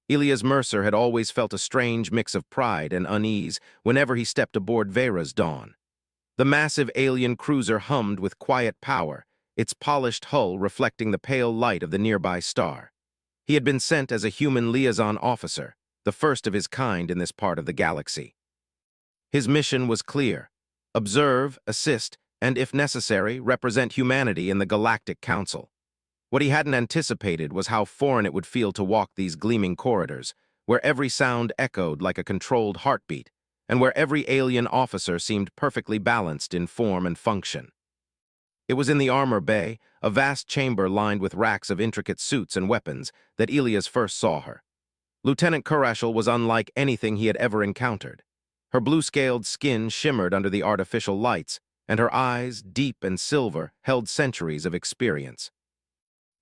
Elias Mercer had always felt a strange mix of pride and unease whenever he stepped aboard Vera's Dawn. The massive alien cruiser hummed with quiet power, its polished hull reflecting the pale light of the nearby star. He had been sent as a human liaison officer, the first of his kind in this part of the galaxy. His mission was clear: observe, assist, and if necessary, represent humanity in the Galactic Council. What he hadn't anticipated was how foreign it would feel to walk these gleaming corridors, where every sound echoed like a controlled heartbeat, and where every alien officer seemed perfectly balanced in form and function. It was in the armor bay, a vast chamber lined with racks of intricate suits and weapons, that Elias first saw her. Lieutenant Kurashel was unlike anything he had ever encountered. Her blue-scaled skin shimmered under the artificial lights, and her eyes, deep and silver, held centuries of experience.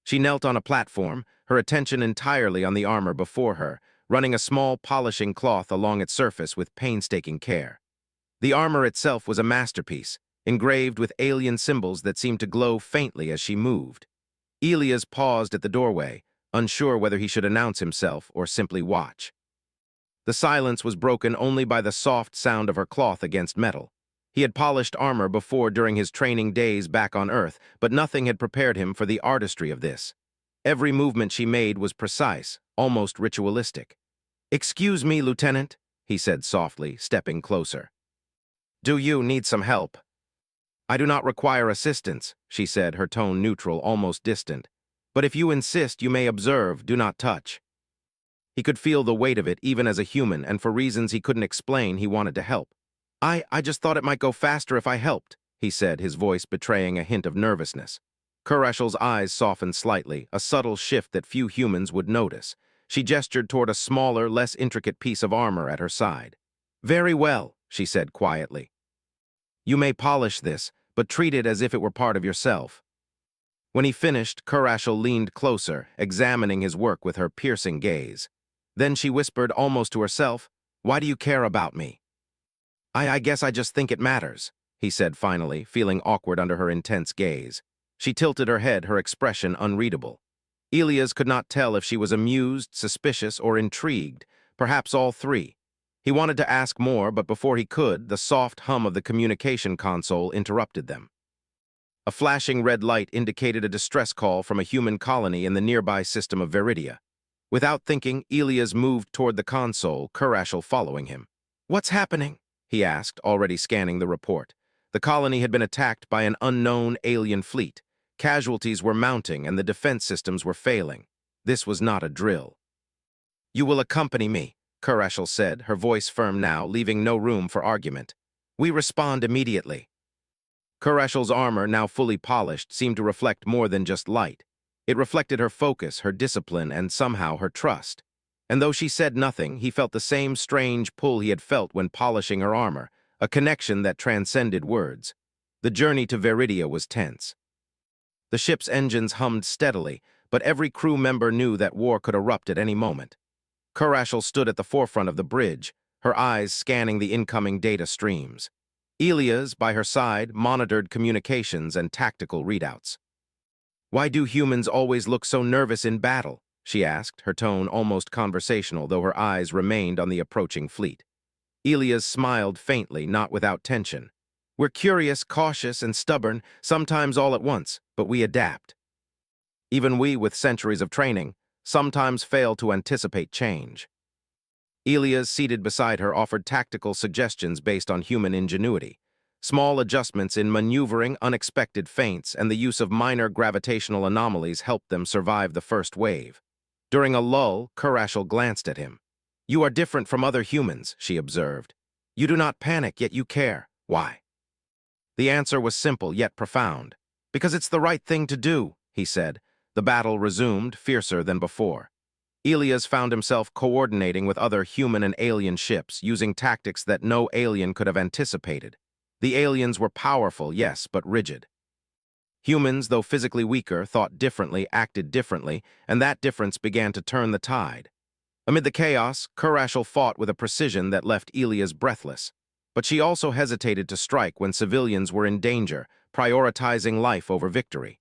She knelt on a platform, her attention entirely on the armor before her, running a small polishing cloth along its surface with painstaking care. The armor itself was a masterpiece, engraved with alien symbols that seemed to glow faintly as she moved. Elias paused at the doorway, unsure whether he should announce himself or simply watch. The silence was broken only by the soft sound of her cloth against metal. He had polished armor before during his training days back on Earth, but nothing had prepared him for the artistry of this. Every movement she made was precise, almost ritualistic. "Excuse me, Lieutenant," he said softly, stepping closer. "Do you need some help?" "I do not require assistance," she said, her tone neutral, almost distant. "But if you insist, you may observe, do not touch." He could feel the weight of it even as a human, and for reasons he couldn't explain, he wanted to help. I just thought it might go faster if I helped," he said, his voice betraying a hint of nervousness. Kurashel's eyes softened slightly, a subtle shift that few humans would notice. She gestured toward a smaller, less intricate piece of armor at her side. "Very well," she said quietly. "You may polish this, but treat it as if it were part of yourself." When he finished, Kurashel leaned closer, examining his work with her piercing gaze. Then she whispered almost to herself, "Why do you care about me?" I guess I just think it matters," he said finally, feeling awkward under her intense gaze. She tilted her head, her expression unreadable. Elias could not tell if she was amused, suspicious, or intrigued, perhaps all three. He wanted to ask more, but before he could, the soft hum of the communication console interrupted them. A flashing red light indicated a distress call from a human colony in the nearby system of Veridia. Without thinking, Elias moved toward the console, Kurashel following him. "What's happening?" he asked, already scanning the report. The colony had been attacked by an unknown alien fleet. Casualties were mounting and the defense systems were failing. This was not a drill. "You will accompany me," Kurashel said, her voice firm now, leaving no room for argument. "We respond immediately." Kurashel's armor, now fully polished, seemed to reflect more than just light. It reflected her focus, her discipline, and somehow her trust. And though she said nothing, he felt the same strange pull he had felt when polishing her armor, a connection that transcended words. The journey to Veridia was tense. The ship's engines hummed steadily, but every crew member knew that war could erupt at any moment. Kurashel stood at the forefront of the bridge, her eyes scanning the incoming data streams. Elias, by her side, monitored communications and tactical readouts. "Why do humans always look so nervous in battle?" she asked, her tone almost conversational, though her eyes remained on the approaching fleet. Elias smiled faintly, not without tension. "We're curious, cautious, and stubborn, sometimes all at once, but we adapt. Even we, with centuries of training, sometimes fail to anticipate change." Elias, seated beside her, offered tactical suggestions based on human ingenuity. Small adjustments in maneuvering, unexpected feints, and the use of minor gravitational anomalies helped them survive the first wave. During a lull, Kurashel glanced at him. "You are different from other humans," she observed. "You do not panic, yet you care. Why?" The answer was simple, yet profound. "Because it's the right thing to do," he said. The battle resumed, fiercer than before. Elias found himself coordinating with other human and alien ships, using tactics that no alien could have anticipated. The aliens were powerful, yes, but rigid. Humans, though physically weaker, thought differently, acted differently, and that difference began to turn the tide. Amid the chaos, Kurashel fought with a precision that left Elias breathless. But she also hesitated to strike when civilians were in danger, prioritizing life over victory.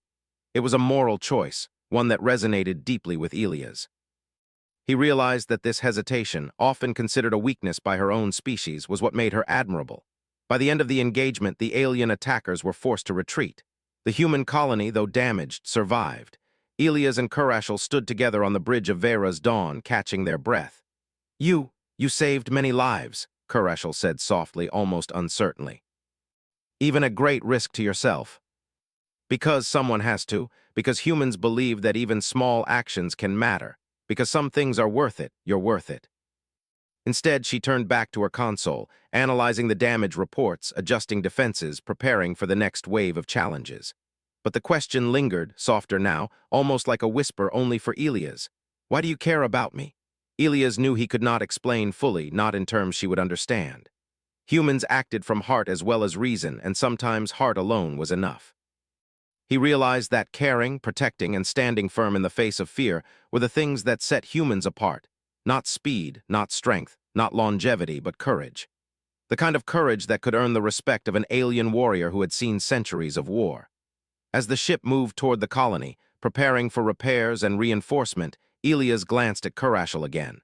It was a moral choice, one that resonated deeply with Elias. He realized that this hesitation, often considered a weakness by her own species, was what made her admirable. By the end of the engagement, the alien attackers were forced to retreat. The human colony, though damaged, survived. Elias and Kurashel stood together on the bridge of Vera's dawn, catching their breath. You saved many lives, Kurashel said softly, almost uncertainly. Even at great risk to yourself. Because someone has to, because humans believe that even small actions can matter, because some things are worth it, you're worth it. Instead, she turned back to her console, analyzing the damage reports, adjusting defenses, preparing for the next wave of challenges. But the question lingered, softer now, almost like a whisper only for Elias. Why do you care about me? Elias knew he could not explain fully, not in terms she would understand. Humans acted from heart as well as reason, and sometimes heart alone was enough. He realized that caring, protecting, and standing firm in the face of fear were the things that set humans apart. Not speed, not strength, not longevity, but courage. The kind of courage that could earn the respect of an alien warrior who had seen centuries of war. As the ship moved toward the colony, preparing for repairs and reinforcement, Elias glanced at Kurashel again.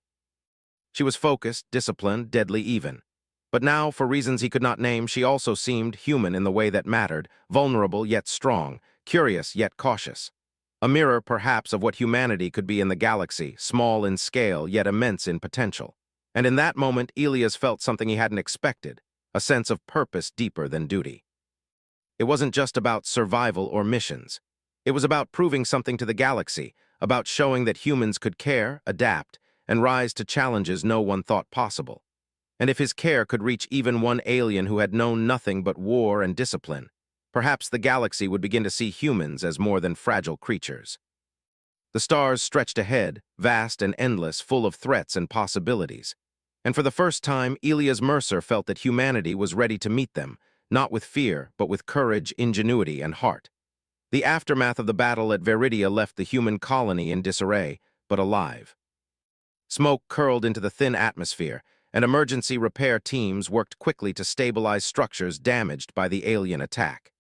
She was focused, disciplined, deadly even. But now, for reasons he could not name, she also seemed human in the way that mattered, vulnerable yet strong, curious yet cautious. A mirror, perhaps, of what humanity could be in the galaxy, small in scale yet immense in potential. And in that moment, Elias felt something he hadn't expected, a sense of purpose deeper than duty. It wasn't just about survival or missions. It was about proving something to the galaxy, about showing that humans could care, adapt, and rise to challenges no one thought possible. And if his care could reach even one alien who had known nothing but war and discipline, perhaps the galaxy would begin to see humans as more than fragile creatures. The stars stretched ahead, vast and endless, full of threats and possibilities. And for the first time, Elias Mercer felt that humanity was ready to meet them, not with fear, but with courage, ingenuity, and heart. The aftermath of the battle at Veridia left the human colony in disarray, but alive. Smoke curled into the thin atmosphere, and emergency repair teams worked quickly to stabilize structures damaged by the alien attack.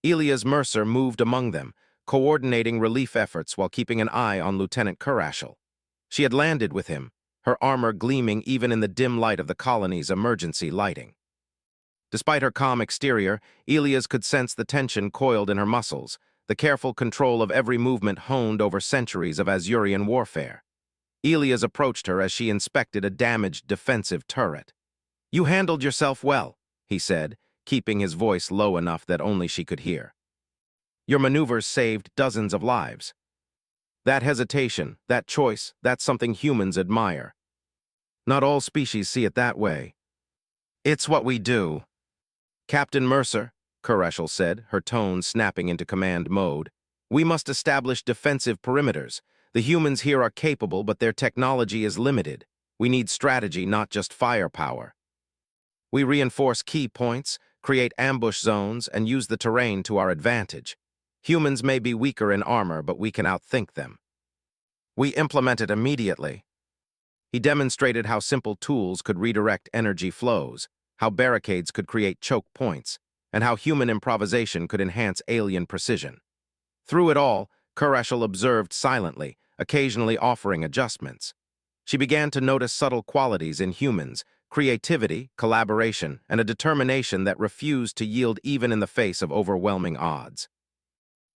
Elias Mercer moved among them, coordinating relief efforts while keeping an eye on Lieutenant Kurashel. She had landed with him, her armor gleaming even in the dim light of the colony's emergency lighting. Despite her calm exterior, Elias could sense the tension coiled in her muscles, the careful control of every movement honed over centuries of Azurian warfare. Elias approached her as she inspected a damaged defensive turret. "You handled yourself well," he said, keeping his voice low enough that only she could hear. "Your maneuvers saved dozens of lives." That hesitation, that choice, that's something humans admire. Not all species see it that way. "It's what we do." "Captain Mercer," Kurashel said, her tone snapping into command mode, "we must establish defensive perimeters. The humans here are capable, but their technology is limited. We need strategy, not just firepower. We reinforce key points, create ambush zones, and use the terrain to our advantage. Humans may be weaker in armor, but we can outthink them." "We implement it immediately." He demonstrated how simple tools could redirect energy flows, how barricades could create choke points, and how human improvisation could enhance alien precision. Through it all, Kurashel observed silently, occasionally offering adjustments. She began to notice subtle qualities in humans, creativity, collaboration, and a determination that refused to yield even in the face of overwhelming odds.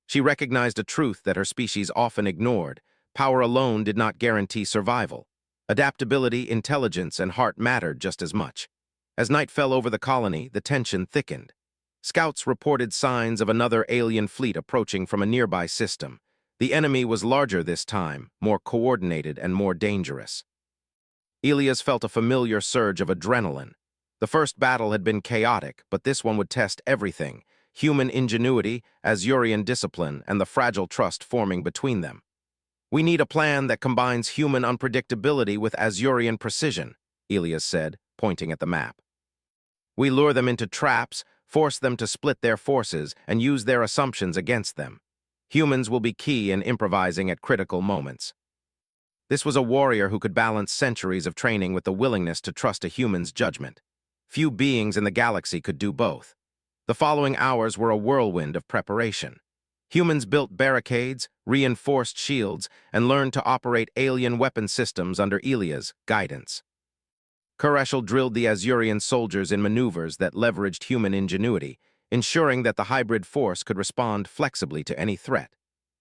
She recognized a truth that her species often ignored: power alone did not guarantee survival. Adaptability, intelligence, and heart mattered just as much. As night fell over the colony, the tension thickened. Scouts reported signs of another alien fleet approaching from a nearby system. The enemy was larger this time, more coordinated and more dangerous. Elias felt a familiar surge of adrenaline. The first battle had been chaotic, but this one would test everything: human ingenuity, Azurian discipline, and the fragile trust forming between them. "We need a plan that combines human unpredictability with Azurian precision," Elias said, pointing at the map. "We lure them into traps, force them to split their forces, and use their assumptions against them. Humans will be key in improvising at critical moments." This was a warrior who could balance centuries of training with the willingness to trust a human's judgment. Few beings in the galaxy could do both. The following hours were a whirlwind of preparation. Humans built barricades, reinforced shields, and learned to operate alien weapon systems under Elia's guidance. Kureshel drilled the Azurian soldiers in maneuvers that leveraged human ingenuity, ensuring that the hybrid force could respond flexibly to any threat.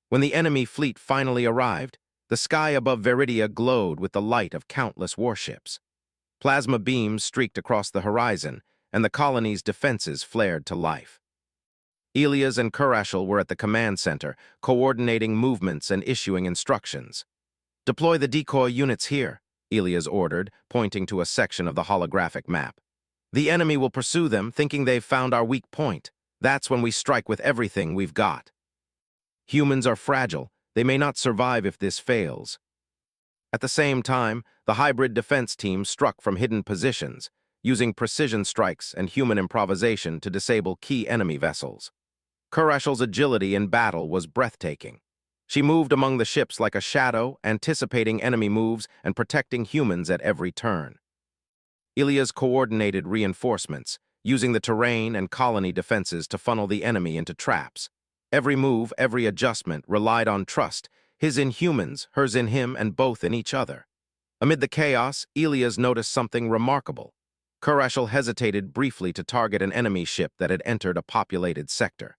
When the enemy fleet finally arrived, the sky above Veridia glowed with the light of countless warships. Plasma beams streaked across the horizon, and the colony's defenses flared to life. Elias and Kureshel were at the command center, coordinating movements and issuing instructions. "Deploy the decoy units here," Elias ordered, pointing to a section of the holographic map. "The enemy will pursue them, thinking they've found our weak point. That's when we strike with everything we've got. Humans are fragile. They may not survive if this fails." At the same time, the hybrid defense team struck from hidden positions, using precision strikes and human improvisation to disable key enemy vessels. Kureshel's agility in battle was breathtaking. She moved among the ships like a shadow, anticipating enemy moves and protecting humans at every turn. Elias coordinated reinforcements, using the terrain and colony defenses to funnel the enemy into traps. Every move, every adjustment relied on trust, his in humans, hers in him, and both in each other. Amid the chaos, Elias noticed something remarkable. Kureshel hesitated briefly to target an enemy ship that had entered a populated sector.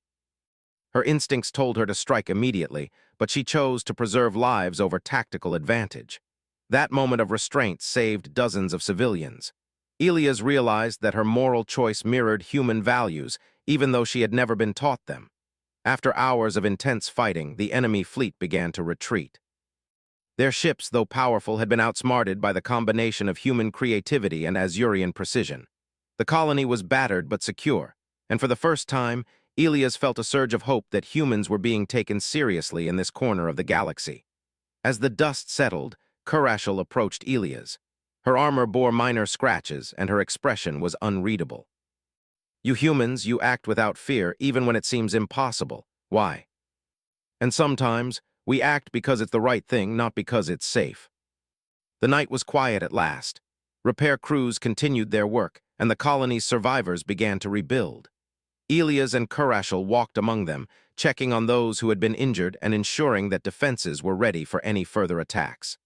Her instincts told her to strike immediately, but she chose to preserve lives over tactical advantage. That moment of restraint saved dozens of civilians. Elias realized that her moral choice mirrored human values, even though she had never been taught them. After hours of intense fighting, the enemy fleet began to retreat. Their ships, though powerful, had been outsmarted by the combination of human creativity and Azurian precision. The colony was battered but secure, and for the first time, Elias felt a surge of hope that humans were being taken seriously in this corner of the galaxy. As the dust settled, Kureshel approached Elias. Her armor bore minor scratches, and her expression was unreadable. "You humans, you act without fear, even when it seems impossible. Why?" "And sometimes, we act because it's the right thing, not because it's safe." The night was quiet at last. Repair crews continued their work, and the colony's survivors began to rebuild. Elias and Kureshel walked among them, checking on those who had been injured and ensuring that defenses were ready for any further attacks.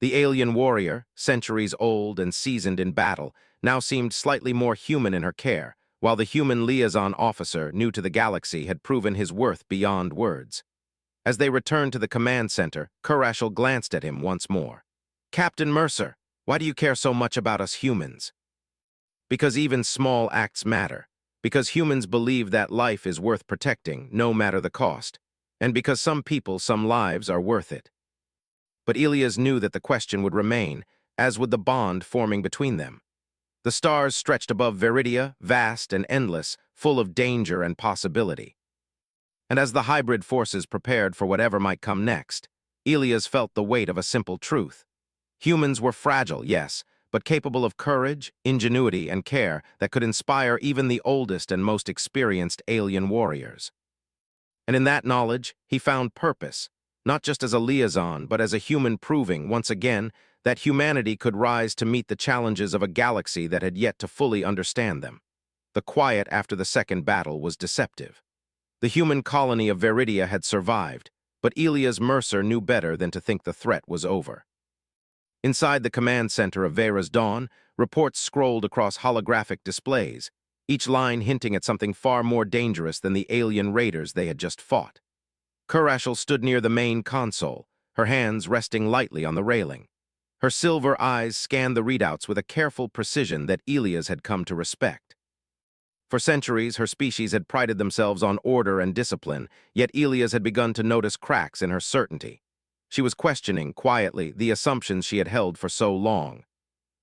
The alien warrior, centuries old and seasoned in battle, now seemed slightly more human in her care, while the human liaison officer, new to the galaxy, had proven his worth beyond words. As they returned to the command center, Kureshel glanced at him once more. "Captain Mercer, why do you care so much about us humans?" "Because even small acts matter. Because humans believe that life is worth protecting, no matter the cost. And because some people, some lives are worth it." But Elias knew that the question would remain, as would the bond forming between them. The stars stretched above Veridia, vast and endless, full of danger and possibility. And as the hybrid forces prepared for whatever might come next, Elias felt the weight of a simple truth. Humans were fragile, yes, but capable of courage, ingenuity, and care that could inspire even the oldest and most experienced alien warriors. And in that knowledge, he found purpose, not just as a liaison, but as a human, proving, once again, that humanity could rise to meet the challenges of a galaxy that had yet to fully understand them. The quiet after the second battle was deceptive. The human colony of Veridia had survived, but Elias Mercer knew better than to think the threat was over. Inside the command center of Vera's Dawn, reports scrolled across holographic displays, each line hinting at something far more dangerous than the alien raiders they had just fought. Kureshel stood near the main console, her hands resting lightly on the railing. Her silver eyes scanned the readouts with a careful precision that Elias had come to respect. For centuries, her species had prided themselves on order and discipline, yet Elias had begun to notice cracks in her certainty. She was questioning, quietly, the assumptions she had held for so long.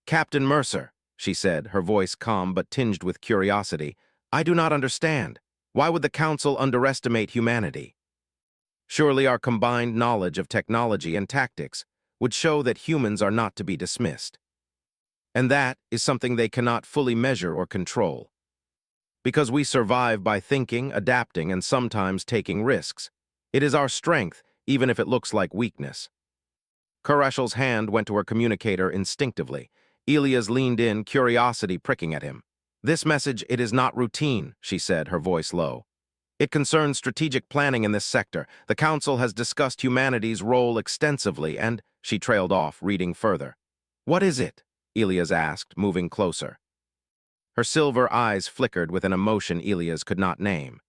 "Captain Mercer," she said, her voice calm but tinged with curiosity, "I do not understand. Why would the Council underestimate humanity? Surely our combined knowledge of technology and tactics would show that humans are not to be dismissed. And that is something they cannot fully measure or control. Because we survive by thinking, adapting, and sometimes taking risks. It is our strength, even if it looks like weakness." Kureshel's hand went to her communicator instinctively. Elias leaned in, curiosity pricking at him. "This message, it is not routine," she said, her voice low. It concerns strategic planning in this sector. The Council has discussed humanity's role extensively and, she trailed off, reading further. What is it? Elias asked, moving closer. Her silver eyes flickered with an emotion Elias could not name.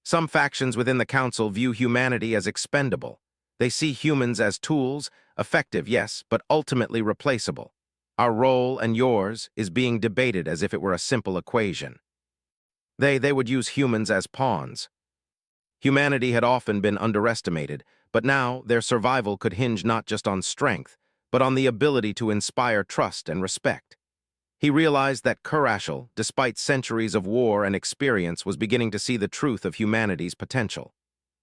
Some factions within the Council view humanity as expendable. They see humans as tools, effective, yes, but ultimately replaceable. Our role and yours is being debated as if it were a simple equation. They would use humans as pawns. Humanity had often been underestimated, but now their survival could hinge not just on strength, but on the ability to inspire trust and respect. He realized that Kurashal, despite centuries of war and experience, was beginning to see the truth of humanity's potential.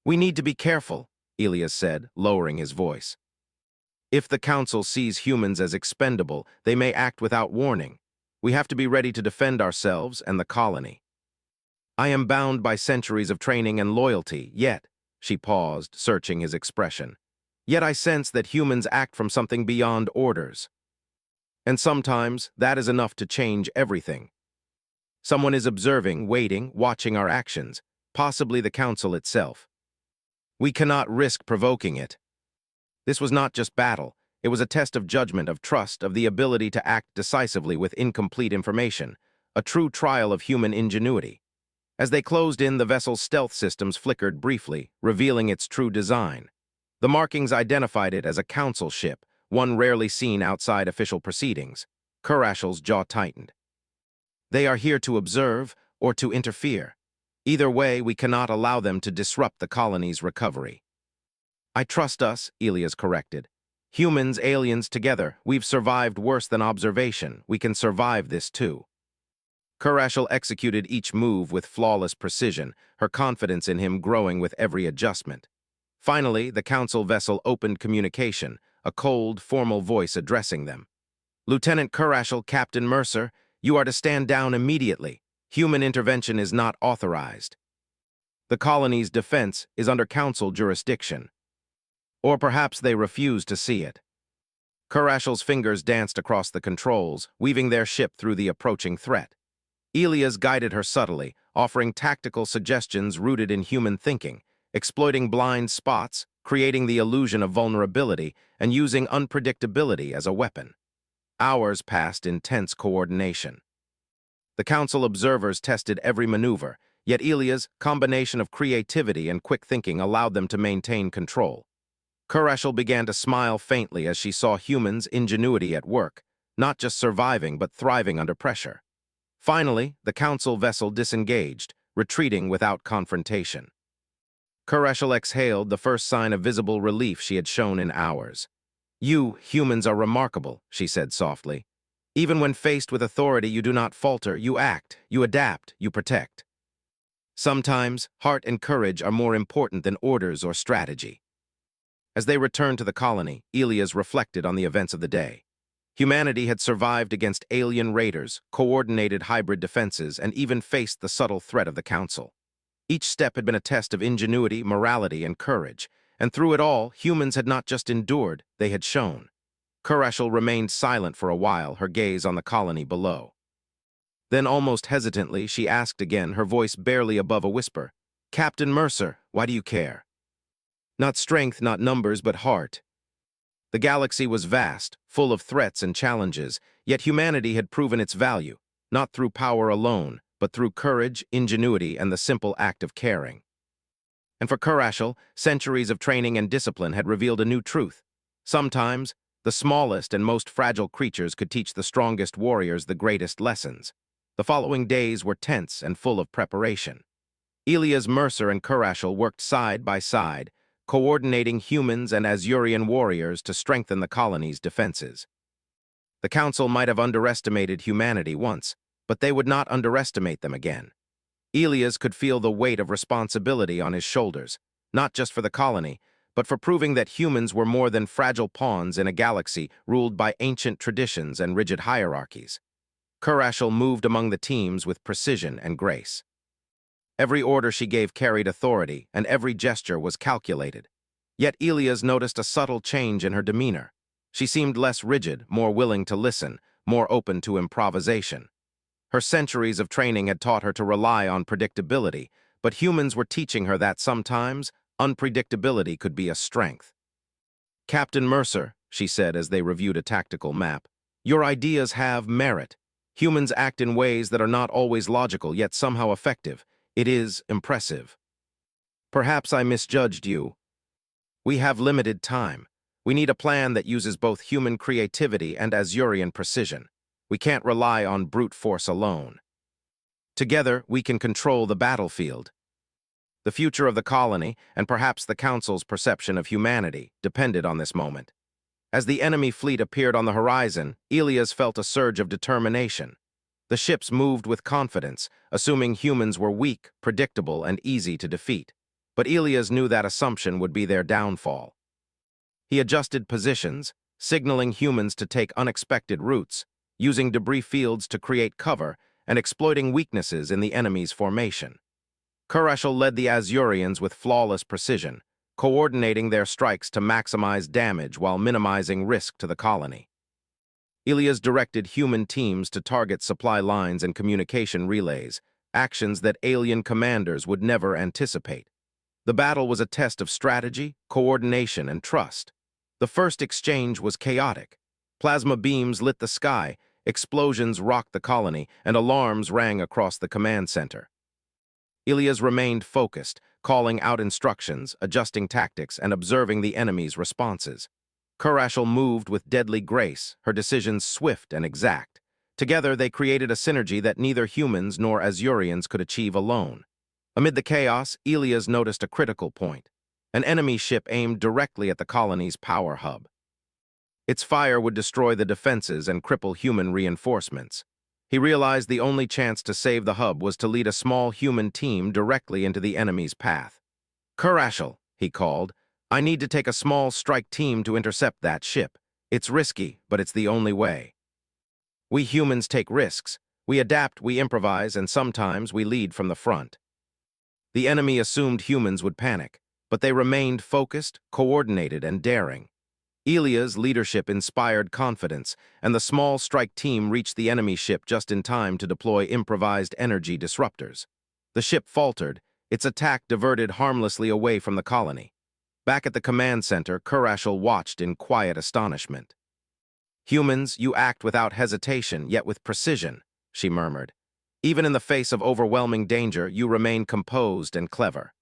We need to be careful, Elias said, lowering his voice. If the Council sees humans as expendable, they may act without warning. We have to be ready to defend ourselves and the colony. I am bound by centuries of training and loyalty, yet, she paused, searching his expression. Yet I sense that humans act from something beyond orders. And sometimes that is enough to change everything. Someone is observing, waiting, watching our actions, possibly the Council itself. We cannot risk provoking it. This was not just battle. It was a test of judgment, of trust, of the ability to act decisively with incomplete information, a true trial of human ingenuity. As they closed in, the vessel's stealth systems flickered briefly, revealing its true design. The markings identified it as a Council ship, one rarely seen outside official proceedings. Kurashal's jaw tightened. They are here to observe or to interfere. Either way, we cannot allow them to disrupt the colony's recovery. I trust us, Elias corrected. Humans, aliens together, we've survived worse than observation. We can survive this too. Kurashal executed each move with flawless precision, her confidence in him growing with every adjustment. Finally, the Council vessel opened communication, a cold, formal voice addressing them. Lieutenant Kurashal, Captain Mercer, you are to stand down immediately. Human intervention is not authorized. The colony's defense is under Council jurisdiction. Or perhaps they refuse to see it. Kurashal's fingers danced across the controls, weaving their ship through the approaching threat. Elias guided her subtly, offering tactical suggestions rooted in human thinking, exploiting blind spots, creating the illusion of vulnerability, and using unpredictability as a weapon. Hours passed in tense coordination. The Council observers tested every maneuver, yet Elias' combination of creativity and quick thinking allowed them to maintain control. Kurashal began to smile faintly as she saw humans' ingenuity at work, not just surviving but thriving under pressure. Finally, the Council vessel disengaged, retreating without confrontation. Kurashal exhaled, the first sign of visible relief she had shown in hours. You, humans, are remarkable, she said softly. Even when faced with authority, you do not falter, you act, you adapt, you protect. Sometimes, heart and courage are more important than orders or strategy. As they returned to the colony, Elias reflected on the events of the day. Humanity had survived against alien raiders, coordinated hybrid defenses, and even faced the subtle threat of the Council. Each step had been a test of ingenuity, morality, and courage, and through it all, humans had not just endured, they had shown. Kurashal remained silent for a while, her gaze on the colony below. Then, almost hesitantly, she asked again, her voice barely above a whisper, Captain Mercer, why do you care? Not strength, not numbers, but heart. The galaxy was vast, full of threats and challenges, yet humanity had proven its value, not through power alone, but through courage, ingenuity, and the simple act of caring. And for Kurashal, centuries of training and discipline had revealed a new truth. Sometimes, the smallest and most fragile creatures could teach the strongest warriors the greatest lessons. The following days were tense and full of preparation. Elias, Mercer, and Kurashal worked side by side, coordinating humans and Azurian warriors to strengthen the colony's defenses. The Council might have underestimated humanity once, but they would not underestimate them again. Elias could feel the weight of responsibility on his shoulders, not just for the colony, but for proving that humans were more than fragile pawns in a galaxy ruled by ancient traditions and rigid hierarchies. Kurashal moved among the teams with precision and grace. Every order she gave carried authority, and every gesture was calculated. Yet Elias noticed a subtle change in her demeanor. She seemed less rigid, more willing to listen, more open to improvisation. Her centuries of training had taught her to rely on predictability, but humans were teaching her that sometimes unpredictability could be a strength. "Captain Mercer," she said as they reviewed a tactical map, "your ideas have merit. Humans act in ways that are not always logical, yet somehow effective. It is impressive." "Perhaps I misjudged you. We have limited time. We need a plan that uses both human creativity and Azurian precision. We can't rely on brute force alone. Together, we can control the battlefield." The future of the colony, and perhaps the Council's perception of humanity, depended on this moment. As the enemy fleet appeared on the horizon, Elias felt a surge of determination. The ships moved with confidence, assuming humans were weak, predictable, and easy to defeat. But Elias knew that assumption would be their downfall. He adjusted positions, signaling humans to take unexpected routes, using debris fields to create cover, and exploiting weaknesses in the enemy's formation. Kurashal led the Azurians with flawless precision, coordinating their strikes to maximize damage while minimizing risk to the colony. Elias directed human teams to target supply lines and communication relays, actions that alien commanders would never anticipate. The battle was a test of strategy, coordination, and trust. The first exchange was chaotic. Plasma beams lit the sky, explosions rocked the colony, and alarms rang across the command center. Elias remained focused, calling out instructions, adjusting tactics, and observing the enemy's responses. Kurashal moved with deadly grace, her decisions swift and exact. Together, they created a synergy that neither humans nor Azurians could achieve alone. Amid the chaos, Elias noticed a critical point. An enemy ship aimed directly at the colony's power hub. Its fire would destroy the defenses and cripple human reinforcements. He realized the only chance to save the hub was to lead a small human team directly into the enemy's path. "Kurashal," he called, "I need to take a small strike team to intercept that ship. It's risky, but it's the only way. We humans take risks. We adapt, we improvise, and sometimes we lead from the front." The enemy assumed humans would panic, but they remained focused, coordinated, and daring. Elia's leadership inspired confidence, and the small strike team reached the enemy ship just in time to deploy improvised energy disruptors. The ship faltered, its attack diverted harmlessly away from the colony. Back at the command center, Kurashal watched in quiet astonishment. "Humans, you act without hesitation, yet with precision," she murmured. "Even in the face of overwhelming danger, you remain composed and clever."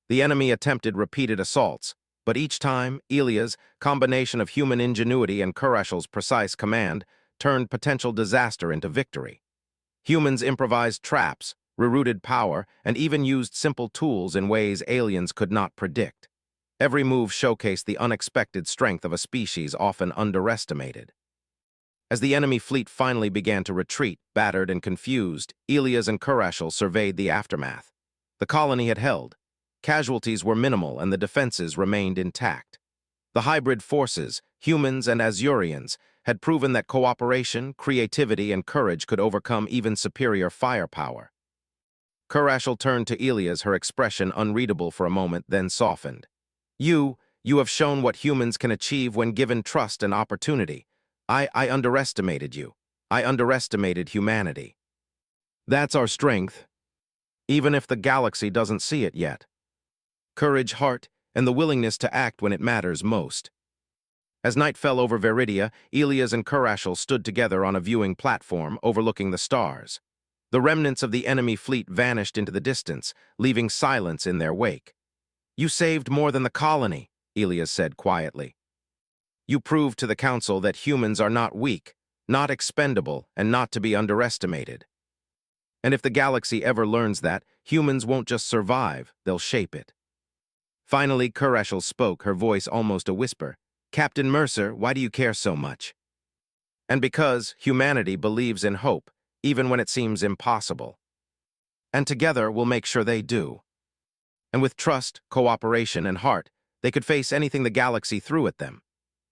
The enemy attempted repeated assaults, but each time, Elia's combination of human ingenuity and Kurashal's precise command turned potential disaster into victory. Humans improvised traps, rerouted power, and even used simple tools in ways aliens could not predict. Every move showcased the unexpected strength of a species often underestimated. As the enemy fleet finally began to retreat, battered and confused, Elias and Kurashal surveyed the aftermath. The colony had held. Casualties were minimal and the defenses remained intact. The hybrid forces, humans and Azurians, had proven that cooperation, creativity, and courage could overcome even superior firepower. Kurashal turned to Elias, her expression unreadable for a moment, then softened. You have shown what humans can achieve when given trust and opportunity. I underestimated you. I underestimated humanity. That's our strength, even if the galaxy doesn't see it yet. Courage, heart, and the willingness to act when it matters most. As night fell over Veridia, Elias and Kurashal stood together on a viewing platform overlooking the stars. The remnants of the enemy fleet vanished into the distance, leaving silence in their wake. "You saved more than the colony," Elias said quietly. "You proved to the Council that humans are not weak, not expendable, and not to be underestimated. And if the galaxy ever learns that, humans won't just survive, they'll shape it." Finally, Kurashal spoke, her voice almost a whisper. "Captain Mercer, why do you care so much?" "And because humanity believes in hope, even when it seems impossible. And together we'll make sure they do. And with trust, cooperation, and heart, they could face anything the galaxy threw at them."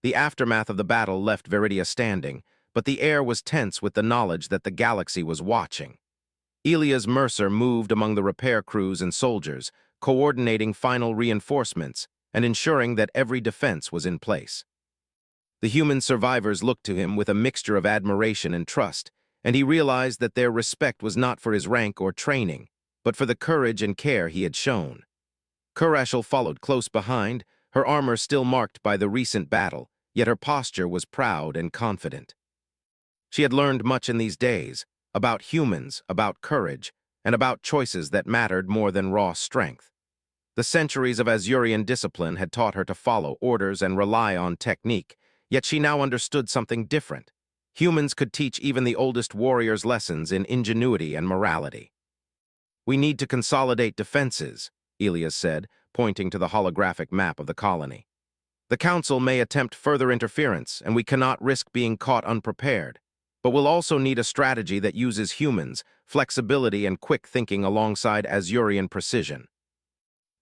The aftermath of the battle left Veridia standing, but the air was tense with the knowledge that the galaxy was watching. Elias Mercer moved among the repair crews and soldiers, coordinating final reinforcements and ensuring that every defense was in place. The human survivors looked to him with a mixture of admiration and trust, and he realized that their respect was not for his rank or training, but for the courage and care he had shown. Kurashel followed close behind, her armor still marked by the recent battle, yet her posture was proud and confident. She had learned much in these days, about humans, about courage, and about choices that mattered more than raw strength. The centuries of Azurian discipline had taught her to follow orders and rely on technique, yet she now understood something different. Humans could teach even the oldest warriors lessons in ingenuity and morality. "We need to consolidate defenses," Elias said, pointing to the holographic map of the colony. "The Council may attempt further interference, and we cannot risk being caught unprepared. But we'll also need a strategy that uses humans, flexibility and quick thinking alongside Azurian precision.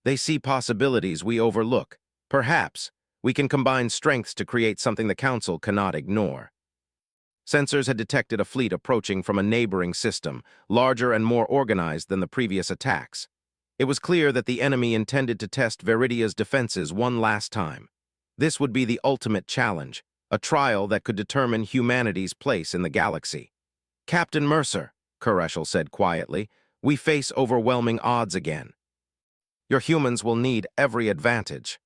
They see possibilities we overlook. Perhaps we can combine strengths to create something the Council cannot ignore." Sensors had detected a fleet approaching from a neighboring system, larger and more organized than the previous attacks. It was clear that the enemy intended to test Viridia's defenses one last time. This would be the ultimate challenge, a trial that could determine humanity's place in the galaxy. "Captain Mercer," Kurashel said quietly, "we face overwhelming odds again. Your humans will need every advantage."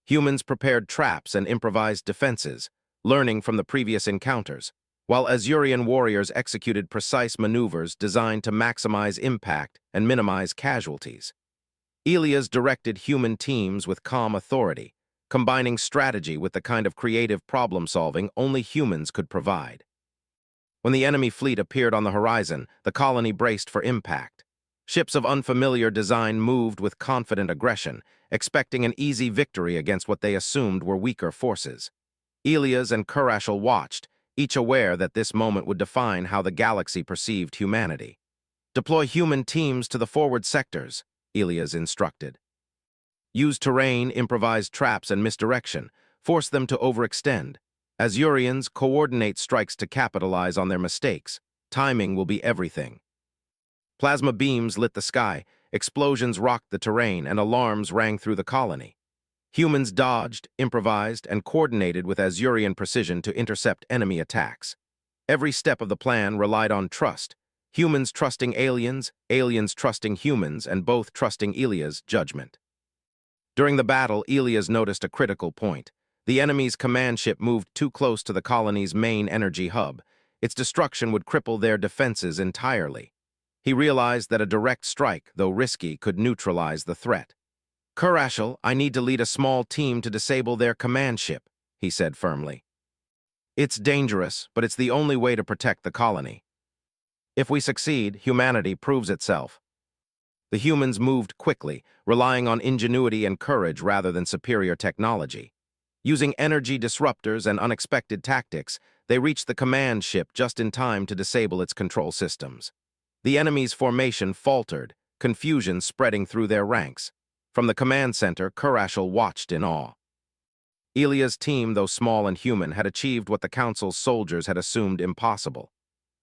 Humans prepared traps and improvised defenses, learning from the previous encounters, while Azurian warriors executed precise maneuvers designed to maximize impact and minimize casualties. Elias directed human teams with calm authority, combining strategy with the kind of creative problem-solving only humans could provide. When the enemy fleet appeared on the horizon, the colony braced for impact. Ships of unfamiliar design moved with confident aggression, expecting an easy victory against what they assumed were weaker forces. Elias and Kurashel watched, each aware that this moment would define how the galaxy perceived humanity. "Deploy human teams to the forward sectors," Elias instructed. "Use terrain, improvise traps, and misdirection. Force them to overextend. Azurians, coordinate strikes to capitalize on their mistakes. Timing will be everything." Plasma beams lit the sky, explosions rocked the terrain, and alarms rang through the colony. Humans dodged, improvised, and coordinated with Azurian precision to intercept enemy attacks. Every step of the plan relied on trust, humans trusting aliens, aliens trusting humans, and both trusting Elias' judgment. During the battle, Elias noticed a critical point. The enemy's command ship moved too close to the colony's main energy hub. Its destruction would cripple their defenses entirely. He realized that a direct strike, though risky, could neutralize the threat. "Kurashel, I need to lead a small team to disable their command ship," he said firmly. "It's dangerous, but it's the only way to protect the colony. If we succeed, humanity proves itself." The humans moved quickly, relying on ingenuity and courage rather than superior technology. Using energy disruptors and unexpected tactics, they reached the command ship just in time to disable its control systems. The enemy's formation faltered, confusion spreading through their ranks. From the command center, Kurashel watched in awe. Elia's team, though small and human, had achieved what the Council's soldiers had assumed impossible.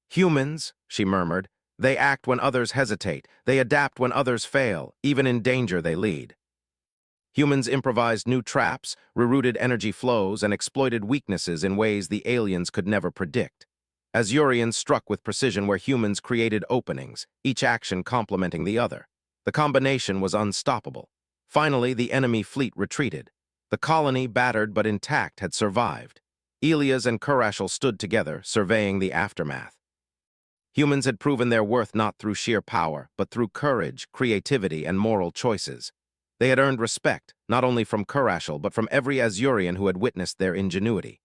"Humans," she murmured, "they act when others hesitate, they adapt when others fail, even in danger they lead." Humans improvised new traps, rerouted energy flows, and exploited weaknesses in ways the aliens could never predict. Azurians struck with precision where humans created openings, each action complementing the other. The combination was unstoppable. Finally, the enemy fleet retreated. The colony, battered but intact, had survived. Elias and Kurashel stood together, surveying the aftermath. Humans had proven their worth not through sheer power, but through courage, creativity, and moral choices. They had earned respect, not only from Kurashel, but from every Azurian who had witnessed their ingenuity.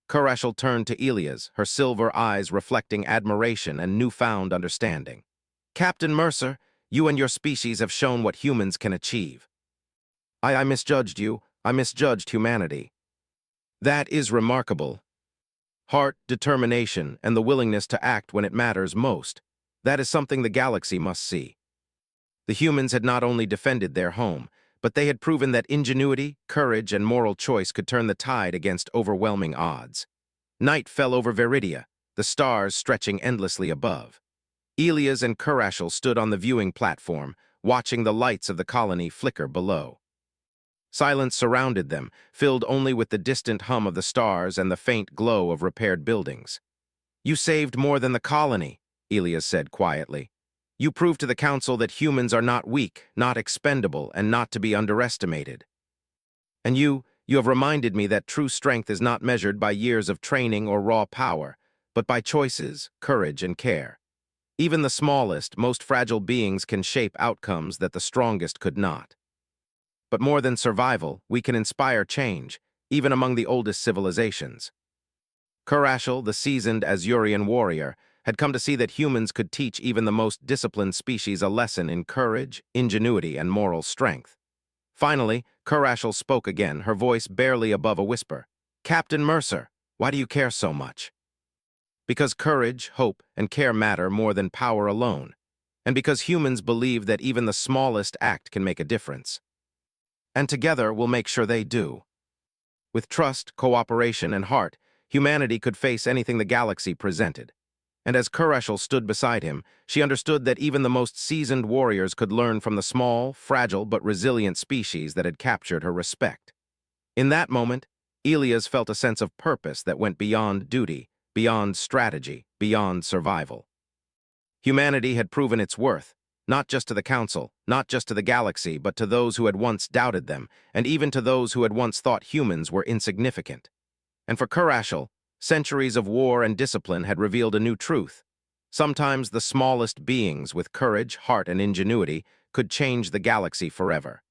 Kurashel turned to Elias, her silver eyes reflecting admiration and newfound understanding. "Captain Mercer, you and your species have shown what humans can achieve. I misjudged you. I misjudged humanity." "That is remarkable. Heart, determination, and the willingness to act when it matters most. That is something the galaxy must see." The humans had not only defended their home, but they had proven that ingenuity, courage, and moral choice could turn the tide against overwhelming odds. Night fell over Viridia, the stars stretching endlessly above. Elias and Kurashel stood on the viewing platform, watching the lights of the colony flicker below. Silence surrounded them, filled only with the distant hum of the stars and the faint glow of repaired buildings. "You saved more than the colony," Elias said quietly. You prove to the Council that humans are not weak, not expendable, and not to be underestimated. And you have reminded me that true strength is not measured by years of training or raw power, but by choices, courage, and care. Even the smallest, most fragile beings can shape outcomes that the strongest could not. But more than survival, we can inspire change, even among the oldest civilizations. Kurashel, the seasoned Azurian warrior, had come to see that humans could teach even the most disciplined species a lesson in courage, ingenuity, and moral strength. Finally, Kurashel spoke again, her voice barely above a whisper. "Captain Mercer, why do you care so much?" "Because courage, hope, and care matter more than power alone, and because humans believe that even the smallest act can make a difference. And together we'll make sure they do." With trust, cooperation, and heart, humanity could face anything the galaxy presented. And as Kurashel stood beside him, she understood that even the most seasoned warriors could learn from the small, fragile, but resilient species that had captured her respect. In that moment, Elias felt a sense of purpose that went beyond duty, beyond strategy, beyond survival. Humanity had proven its worth, not just to the Council, not just to the galaxy, but to those who had once doubted them, and even to those who had once thought humans were insignificant. And for Kurashel, centuries of war and discipline had revealed a new truth. Sometimes the smallest beings with courage, heart, and ingenuity could change the galaxy forever.